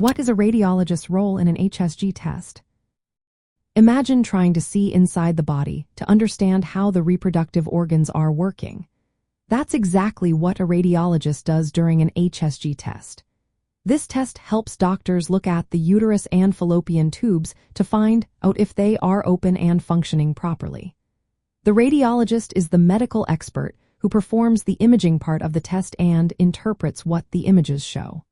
What is a radiologist's role in an HSG test? Imagine trying to see inside the body to understand how the reproductive organs are working. That's exactly what a radiologist does during an HSG test. This test helps doctors look at the uterus and fallopian tubes to find out if they are open and functioning properly. The radiologist is the medical expert who performs the imaging part of the test and interprets what the images show.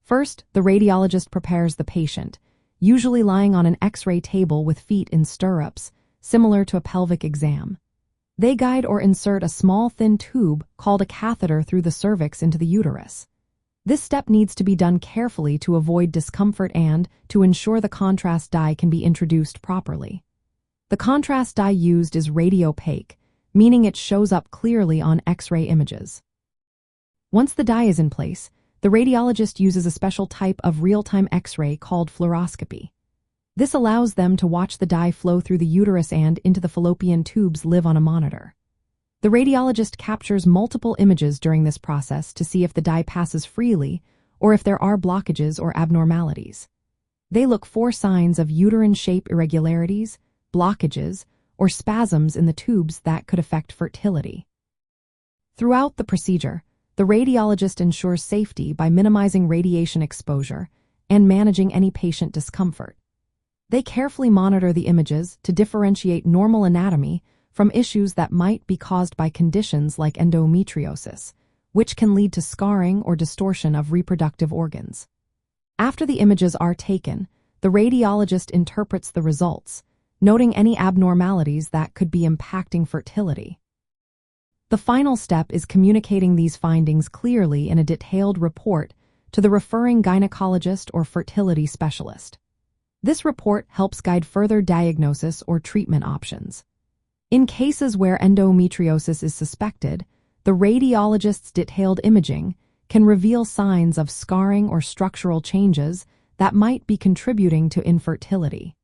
First, the radiologist prepares the patient, usually lying on an X-ray table with feet in stirrups, similar to a pelvic exam. They guide or insert a small thin tube called a catheter through the cervix into the uterus. This step needs to be done carefully to avoid discomfort and to ensure the contrast dye can be introduced properly. The contrast dye used is radiopaque, meaning it shows up clearly on X-ray images. Once the dye is in place, the radiologist uses a special type of real-time X-ray called fluoroscopy. This allows them to watch the dye flow through the uterus and into the fallopian tubes live on a monitor. The radiologist captures multiple images during this process to see if the dye passes freely or if there are blockages or abnormalities. They look for signs of uterine shape irregularities, blockages, or spasms in the tubes that could affect fertility. Throughout the procedure, the radiologist ensures safety by minimizing radiation exposure and managing any patient discomfort. They carefully monitor the images to differentiate normal anatomy from issues that might be caused by conditions like endometriosis, which can lead to scarring or distortion of reproductive organs. After the images are taken, the radiologist interprets the results, noting any abnormalities that could be impacting fertility. The final step is communicating these findings clearly in a detailed report to the referring gynecologist or fertility specialist. This report helps guide further diagnosis or treatment options. In cases where endometriosis is suspected, the radiologist's detailed imaging can reveal signs of scarring or structural changes that might be contributing to infertility.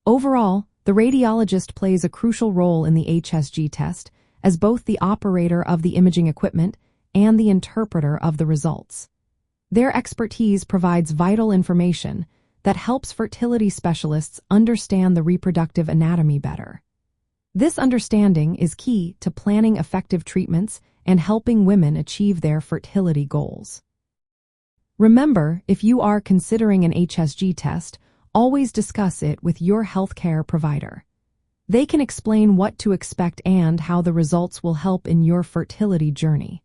Overall, the radiologist plays a crucial role in the HSG test as both the operator of the imaging equipment and the interpreter of the results. Their expertise provides vital information that helps fertility specialists understand the reproductive anatomy better. This understanding is key to planning effective treatments and helping women achieve their fertility goals. Remember, if you are considering an HSG test, always discuss it with your healthcare provider. They can explain what to expect and how the results will help in your fertility journey.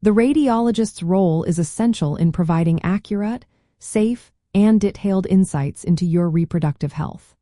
The radiologist's role is essential in providing accurate, safe, and detailed insights into your reproductive health.